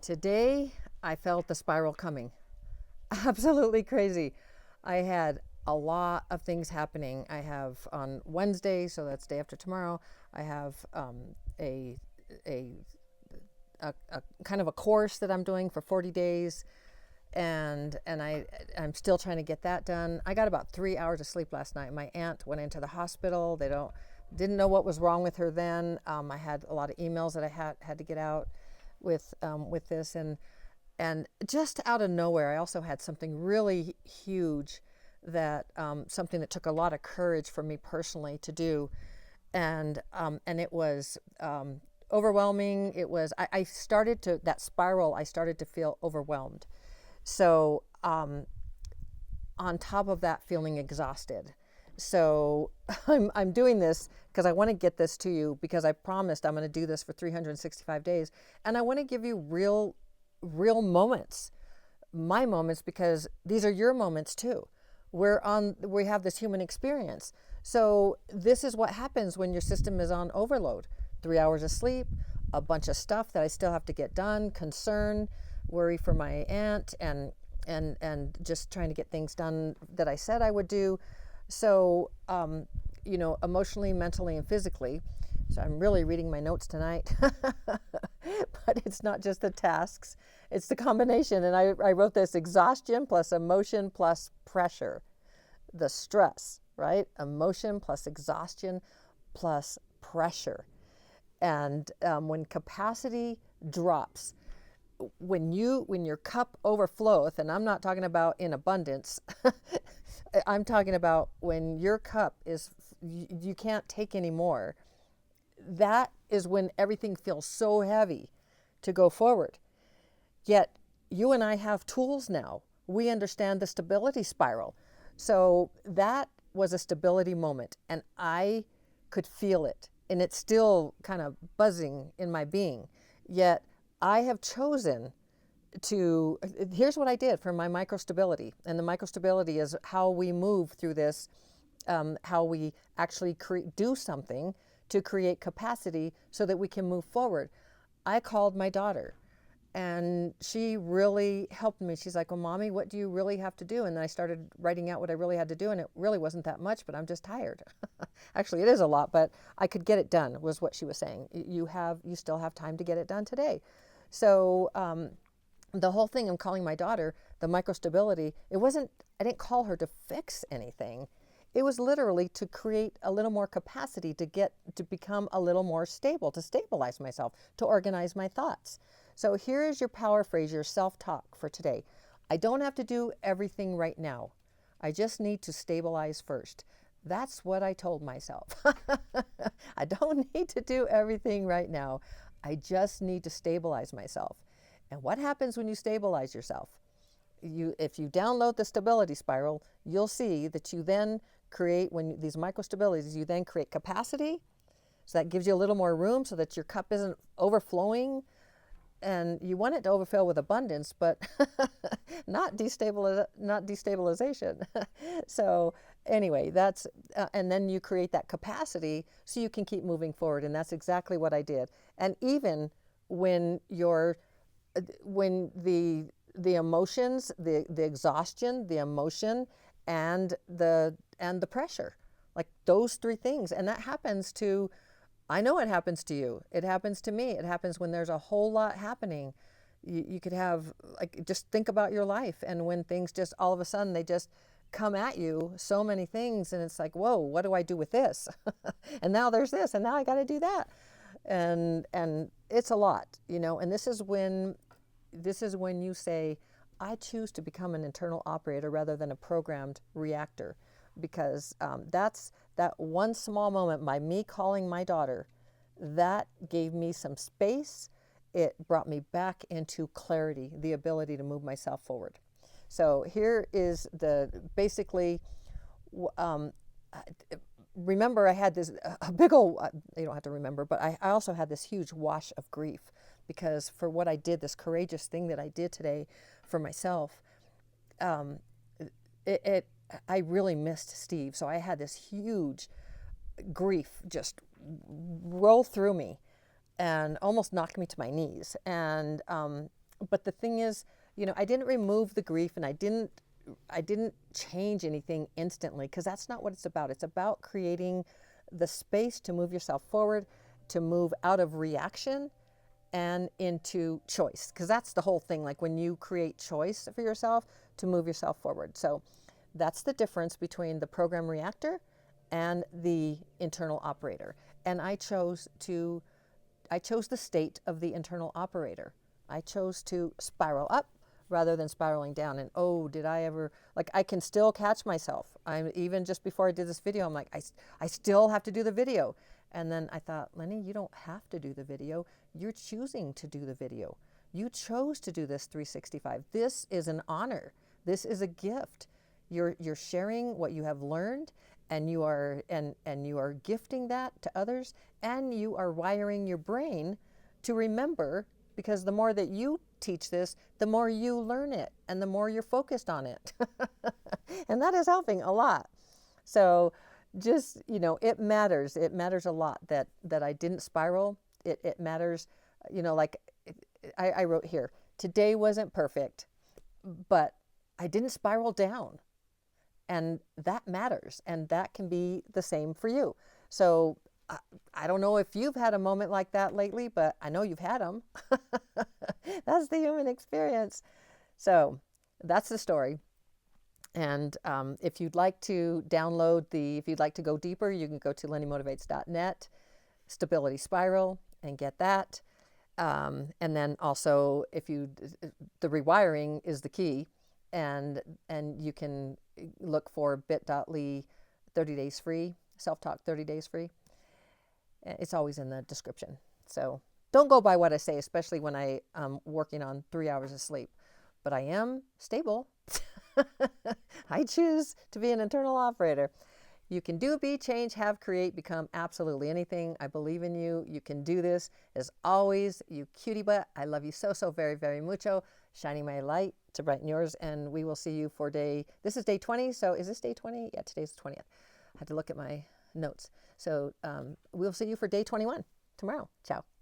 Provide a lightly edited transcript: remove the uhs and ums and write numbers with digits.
Today, I felt the spiral coming. Absolutely crazy. I had a lot of things happening. I have on Wednesday, so that's day after tomorrow, I have a, a, a kind of a course that I'm doing for 40 days. I'm still trying to get that done. I got about 3 hours of sleep last night. My aunt went into the hospital. Didn't know what was wrong with her then. I had a lot of emails that I had to get out with this, and just out of nowhere, I also had something really huge something that took a lot of courage for me personally to do, and it was overwhelming. I started to that spiral. I started to feel overwhelmed. So on top of that, feeling exhausted. So I'm doing this because I want to get this to you, because I promised I'm going to do this for 365 days, and I want to give you real moments, my moments, because these are your moments too. We have this human experience. So this is what happens when your system is on overload. 3 hours of sleep, a bunch of stuff that I still have to get done, concern, worry for my aunt, and just trying to get things done that I said I would do. So, emotionally, mentally, and physically. So I'm really reading my notes tonight. But it's not just the tasks, it's the combination. And I wrote this: exhaustion plus emotion plus pressure. The stress, right? Emotion plus exhaustion plus pressure. And when capacity drops, when your cup overfloweth, and I'm not talking about in abundance, I'm talking about when your cup you can't take any more. That is when everything feels so heavy to go forward. Yet you and I have tools now. We understand the stability spiral. So that was a stability moment, and I could feel it, and it's still kind of buzzing in my being. Yet I have chosen here's what I did for my microstability. And the microstability is how we move through this, how we actually do something to create capacity so that we can move forward. I called my daughter, and she really helped me. She's like, "Well, Mommy, what do you really have to do?" And then I started writing out what I really had to do, and it really wasn't that much, but I'm just tired. Actually, it is a lot, but I could get it done, was what she was saying. You still have time to get it done today. So the whole thing, I'm calling my daughter, the microstability, I didn't call her to fix anything. It was literally to create a little more capacity to become a little more stable, to stabilize myself, to organize my thoughts. So here is your power phrase, your self-talk for today. I don't have to do everything right now. I just need to stabilize first. That's what I told myself. I don't need to do everything right now. I just need to stabilize myself. And what happens when you stabilize yourself? If you download the stability spiral, you'll see that you then create, when these microstabilities, you then create capacity. So that gives you a little more room so that your cup isn't overflowing. And you want it to overfill with abundance, but not destabilization. So anyway, and then you create that capacity so you can keep moving forward. And that's exactly what I did. And even when the emotions, the exhaustion, the emotion, and the pressure, like those three things, and that happens to, I know it happens to you. It happens to me. It happens when there's a whole lot happening. You could have, like, just think about your life, and when things just all of a sudden they just come at you, so many things, and it's like, whoa, what do I do with this? And now there's this, and now I got to do that, and it's a lot, and this is when you say, I choose to become an internal operator rather than a programmed reactor, because that's that one small moment by me calling my daughter, that gave me some space. It brought me back into clarity, the ability to move myself forward. So here is basically, remember, I had this a big old, you don't have to remember, but I also had this huge wash of grief, because for what I did, this courageous thing that I did today for myself, I really missed Steve. So I had this huge grief just roll through me and almost knocked me to my knees. But the thing is, I didn't remove the grief, and I didn't change anything instantly, because that's not what it's about. It's about creating the space to move yourself forward, to move out of reaction and into choice, because that's the whole thing. Like when you create choice for yourself, to move yourself forward. So that's the difference between the program reactor and the internal operator. And I chose the state of the internal operator. I chose to spiral up rather than spiraling down. And oh, did I ever, like, I can still catch myself. I'm even just before I did this video, I'm like, I still have to do the video. And then I thought, Lenny, you don't have to do the video. You're choosing to do the video. You chose to do this 365. This is an honor. This is a gift. You're sharing what you have learned, and you are gifting that to others, and you are wiring your brain to remember, because the more that you teach this, the more you learn it and the more you're focused on it. And that is helping a lot. So just, it matters. It matters a lot that I didn't spiral. It matters, like I wrote here, today wasn't perfect, but I didn't spiral down. And that matters. And that can be the same for you. So I don't know if you've had a moment like that lately, but I know you've had them. That's the human experience. So that's the story. And if you'd like to if you'd like to go deeper, you can go to lennymotivates.net, Stability Spiral, and get that. And then also, the rewiring is the key, and you can look for bit.ly 30 days free, self-talk 30 days free. It's always in the description. So don't go by what I say, especially when I'm working on 3 hours of sleep. But I am stable. I choose to be an internal operator. You can do, be, change, have, create, become absolutely anything. I believe in you. You can do this. As always, you cutie butt, I love you so, so very, very mucho. Shining my light to brighten yours. And we will see you for this is day 20. So is this day 20? Yeah, today's the 20th. I had to look at my notes. So we'll see you for day 21 tomorrow. Ciao.